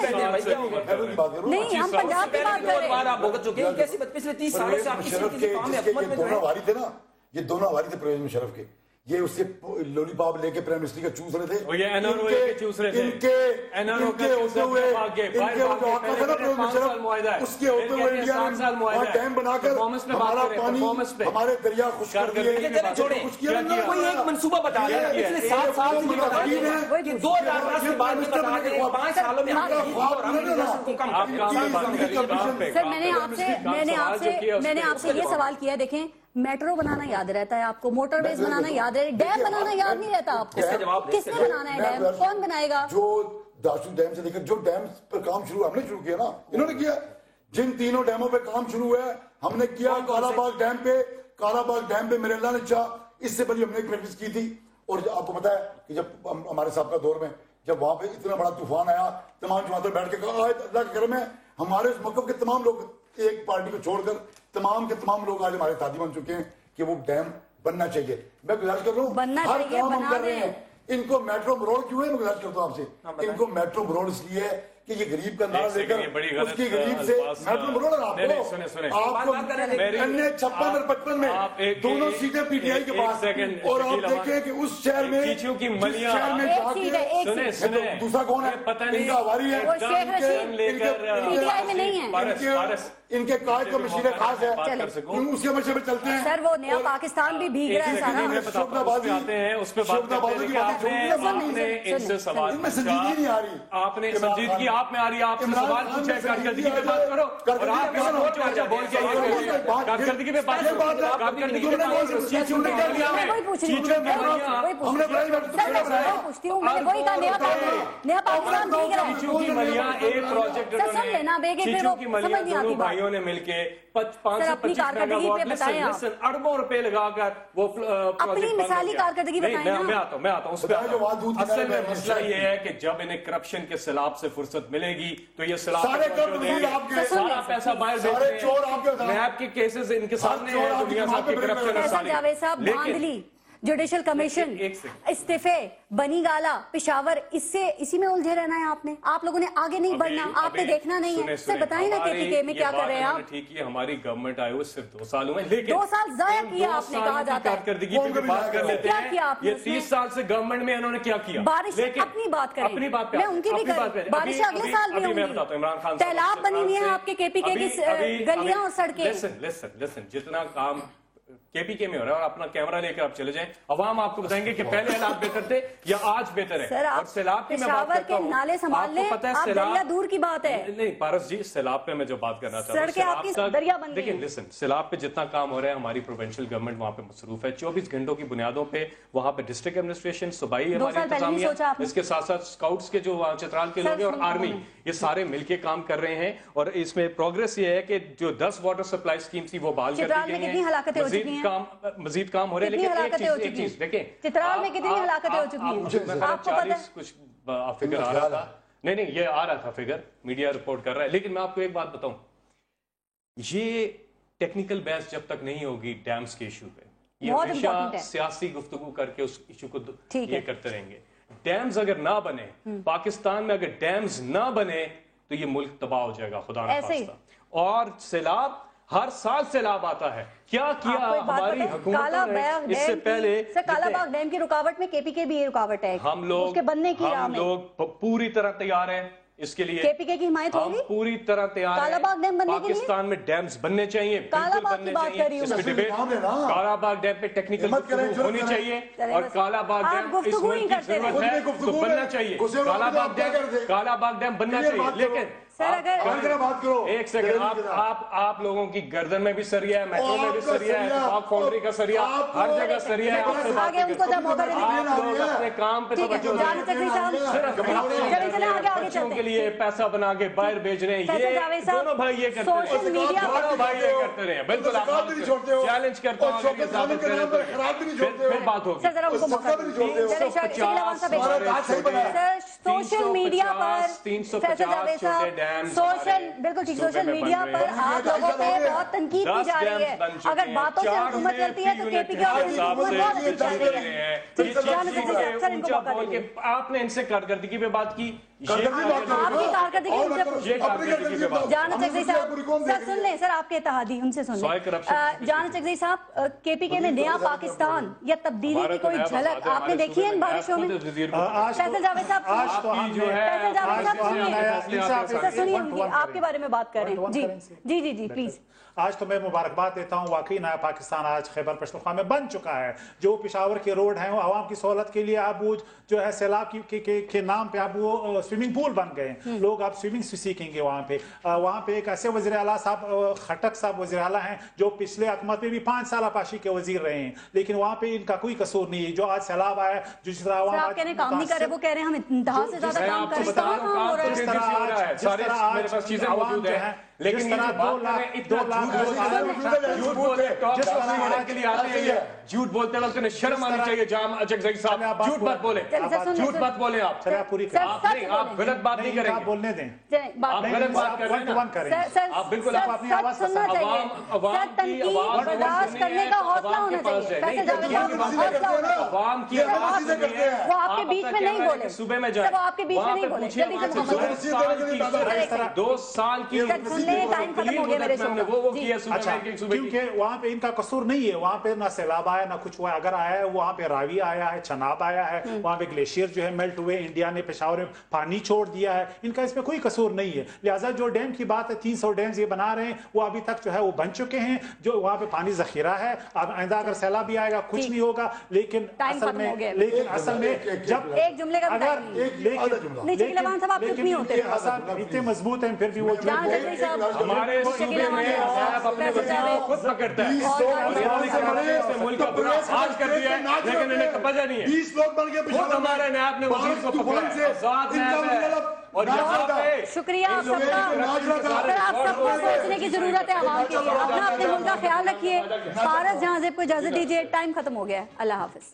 نہیں, ہم پنجاب کی بات کر رہے ہیں. آپ بھگت چکے ہیں کیسے پچھلے 30 سالوں سے آپ کسی کام میں حکومت میں دونوں واری تھے نا, یہ دونوں واری تھے پرویز مشرف کے, یہ اس سے لولی پاپ لے کے پرائم منسٹر کا چوس رہے تھے, ان کے ہوتے ہوئے اس کے ہوتے ہوئے انڈیا نے ڈیم بنا کر ہمارا پانی, ہمارے دریا خشک کر دیے. کوئی ایک منصوبہ بتا دیں, پچھلے 7 سال سے بتا دیں کہ 2010 کے بعد میں بتا دیں 5 سالوں میں سر میں نے آپ سے یہ سوال کیا, دیکھیں میٹرو بنانا یاد رہتا ہے آپ کو, موٹر ویز بنانا یاد رہتا ہے, ڈیم بنانا یاد نہیں رہتا آپ کو. کس نے بنانا ہے ڈیم, کون بنائے گا؟ جو داسو ڈیم سے لے کر جو ڈیم پر کام شروع ہم نے شروع کیا نا, انہوں نے کیا. جن تینوں ڈیموں پہ کام شروع ہوا ہے ہم نے کیا. کالا باغ ڈیم پہ میرے اللہ نے چاہ اس سے پہلے ہم نے ایک پریکٹس کی تھی. اور آپ کو پتا ہے کہ جب ہمارے سابقہ دور میں جب وہاں پہ اتنا بڑا طوفان آیا, تمام جماعتیں بیٹھ کے کہا آج اللہ کے کرم ہے ہمارے اس موقف کے تمام لوگ ایک پارٹی کو چھوڑ کر تمام کے تمام لوگ آج ہمارے ساتھی بن چکے ہیں کہ وہ ڈیم بننا چاہیے. میں گزارش کر رہا ہوں ہر کام ہم کر رہے ہیں. ان کو میٹرو مروڑ کیوں ہے, میں گزارش کرتا ہوں آپ سے, ان کو میٹرو مروڑ اس لیے ہے کہ یہ غریب کا نام لے کر اس کی غریب سے میٹرو مروڑ. آپ کو 56 اور 55 میں دونوں سیٹیں پی ٹی آئی کے پاس, اور آپ دیکھیں کہ اس شہر میں دوسرا کون ہے, ان کا آواری ہے, ان کے قائد کا مشیر خاص ہے, اس کے مشے پہ چلتے ہیں. سر وہ نیا پاکستان بھی بھیگ رہا ہے سارا. میں سنجیدگی نہیں آ رہی, آپ نے سنجیدگی آپ میں آ رہی ہے, آپ سے سوال پوچھے, کارکردگی پہ بات کرو, اور آپ بول کے کارکردگی پہ بات کرو. کارکردگی پہ بات کرو. بھائیوں نے مل کے 525 اربوں روپے لگا کر وہ اپنی مثالی کارکردگی بتائیں. میں آتا ہوں اس پہ. اصل میں مسئلہ یہ ہے کہ جب انہیں کرپشن کے سیلاب سے فرصت ملے گی تو یہ سیلاب سارا پیسہ باہر بھیجتے ہیں. نیب کے کیسز ان کے سامنے ہیں, دنیا صاحب کی کرپشن. لیکن جوڈیشل کمیشن, استعفے, بنی گالا, پشاور, اسی میں الجھے رہنا ہے آپ نے. آپ لوگوں نے آگے نہیں بڑھنا, آپ نے دیکھنا نہیں ہے. سر بتائیں نا KPK میں کیا کر رہے ہیں آپ. ٹھیک ہے ہماری گورنمنٹ آئے ہوئے صرف 2 سال ہوئے, لیکن 2 سال ضائع کیا آپ نے, کہا جاتا ہے. کارکردگی پہ بات کر لیتے ہیں. یہ 30 سال سے گورنمنٹ میں انہوں نے کیا کیا. بارش, اپنی بات کریں, اپنی بات میں ان کی بھی کروں. بارش اگلے سال بھی ہوں گی. تیلاب بنی ہوئی ہیں آپ کے KPK کی گلیاں اور سڑکیں. لسن جتنا کام KPK میں ہو رہا ہے, اور اپنا کیمرہ لے کر آپ چلے جائیں, عوام آپ کو بتائیں گے کہ پہلے حالات بہتر تھے یا آج بہتر ہے. اور سیلاب کی میں بات کرتا ہوں, نالے سنبھال لیں, آپ دریا دور کی بات ہے. نہیں پارس جی, سیلاب پہ میں جو بات کرنا چاہتا ہوں, سڑکیں آپ کی دریا بن گئی. دیکھیں لسن, سیلاب پہ جتنا کام ہو رہا ہے ہماری پروونشل گورنمنٹ وہاں پہ مصروف ہے. 24 گھنٹوں کی بنیادوں پہ وہاں پہ ڈسٹرکٹ ایڈمنسٹریشن, صوبائی ہماری انتظامیہ, اس کے ساتھ ساتھ اسکاؤٹس کے جو چترال کے لوگ ہیں اور آرمی, یہ سارے مل کے کام کر رہے ہیں. اور اس میں پروگرس یہ ہے کہ جو 10 واٹر سپلائی اسکیم تھی وہ بحال کر دی گئی ہیں. مزید کام ہو رہے ہیں, لیکن ایک چیز دیکھیں, چترال میں کتنی ہلاکتیں ہو چکی ہیں آپ کو پتہ ہے. کچھ فگر آ رہا تھا, نہیں یہ آ رہا تھا فگر, میڈیا رپورٹ کر رہا ہے. لیکن میں آپ کو ایک بات بتاؤں, یہ ٹیکنیکل بحث جب تک نہیں ہوگی ڈیمز کے ایشو پہ, یہ ہمیشہ سیاسی گفتگو کر کے اس ایشو کو یہ کرتے رہیں گے. ڈیمز اگر نہ بنے, پاکستان میں اگر ڈیمز نہ بنے تو یہ ملک تباہ ہو جائے گا خدا نہ خواستہ. اور سیلاب, ہر سال سیلاب آتا ہے. کیا کیا ہماری حکومت نے اس سے پہلے. کالا باغ ڈیم کی رکاوٹ میں KPK بھی رکاوٹ ہے, ہم لوگ پوری طرح تیار ہیں اس کے لیے. KPK کی حمایت ہوگی, ہم پوری طرح تیار ہیں. پاکستان میں ڈیمز بننے چاہیے, کالا باغ کی بات کر رہی ہوں. کالا باغ ڈیم پہ ٹیکنیکل گفتگو ہونی چاہیے, اور کالا باغ ڈیم اس ملک کی ضرورت ہے تو بننا چاہیے. کالا باغ ڈیم بننا چاہیے. لیکن ایک سیکنڈ, آپ لوگوں کی گردن میں بھی سریا ہے, میٹرو میں بھی سریا ہے, پاک فاؤنڈری کا سریا, ہر جگہ سریا ہے. آپ لوگ اپنے کام پہ صرف بچوں کے لیے پیسہ بنا کے باہر بھیج رہے ہیں. یہ دونوں بھائی یہ کرتے رہے ہیں. بالکل آپ چیلنج کرتا ہوں, پھر بات ہوگی. سوشل میڈیا پر 350 چھوٹے ڈیم, بالکل ٹھیک, سوشل میڈیا پر آپ لوگوں پہ بہت تنقید کی جا رہی ہے. اگر باتوں سے حکومت کرتی ہے تو KPK آپ نے ان سے کارکردگی پہ بات کی. آپ کی کارکردگی جان چکزئی صاحب, سر سن لیں, سر آپ کے اتحادی ان سے سن لیں. جان چکزئی صاحب, KPK میں نیا پاکستان یا تبدیلی کی کوئی جھلک آپ نے دیکھی ہے ان بارشوں میں؟ فیصل جاوید صاحب आज तो हम जो है सुनिए आपके बारे में बात कर रहे हैं। जी जी जी जी प्लीज। आज तो मैं मुबारकबाद देता हूँ, वाकई नया पाकिस्तान आज खैबर पख्तूनख्वा में बन चुका है। जो पेशावर के रोड हैं वो आवाम की सहूलत के लिए अब वो जो है सैलाब के नाम पे अब वो स्विमिंग पूल बन गए हैं। लोग अब स्विमिंग सीखेंगे वहाँ पे एक ऐसे वज़ीर आला साहब खटक साहब वज़ीर आला हैं जो पिछले हुकूमत में भी 5 साल पाशी के वजीर रहे हैं, लेकिन वहाँ पे इनका कोई कसूर नहीं है। जो आज सैलाब आया जिस तरह काम नहीं करे, वो कह रहे हैं हम इंतहा से ज्यादा काम कर रहे हैं। जिस तरह आज लेकिन 2 लाख झूठ बोलते वक्त शर्म आनी चाहिए। साहब झूठ मत बोले, झूठ मत बोले आप। आप गलत बात नहीं करेंगे, बोलने दें। आप गलत बात कर रहे हैं। आप बिल्कुल अपनी आवाज सुनना चाहिए। बर्दाश्त करने का हौसला होना चाहिए। आवाम की आवाज वो आपके बीच में नहीं बोले, सुबह में जाए, वो आपके बीच में नहीं बोले। 2 साल की टाइम खत्म हो गया मेरे शो का। वो किया अच्छा, क्योंकि वहाँ पे इनका कसूर नहीं है। वहाँ पे ना सैलाब आया ना कुछ हुआ। अगर आया है वहाँ पे रावी आया है, चनाब आया है, वहाँ पे ग्लेशियर जो है मेल्ट हुए, इंडिया ने पेशावर में पानी छोड़ दिया है। इनका इसमें कोई कसूर नहीं है। लिहाजा जो डैम की बात है 300 डैम्स ये बना रहे हैं, वो अभी तक जो है वो बन चुके हैं। जो वहाँ पे पानी जखीरा है, अब आइंदा अगर सैलाब भी आएगा कुछ नहीं होगा। लेकिन असल में जब एक जुमले का इतने मजबूत हैं फिर भी वो हमारे सूबे में आप अपने वजीर को खुद पकड़ता है और मुल्क का बुरा हाल कर दिया है, लेकिन इन्हें कब्जा नहीं है। 20 लोग बन के खुद हमारे ने अपने वजीर को पकड़ा है। और यहाँ पे शुक्रिया आप सबको सोचने की जरूरत है आवाम के लिए। अपना अपने मुल्क का ख्याल रखिए। पारस जहां को इजाजत दीजिए, टाइम खत्म हो गया है। अल्लाह हाफिज।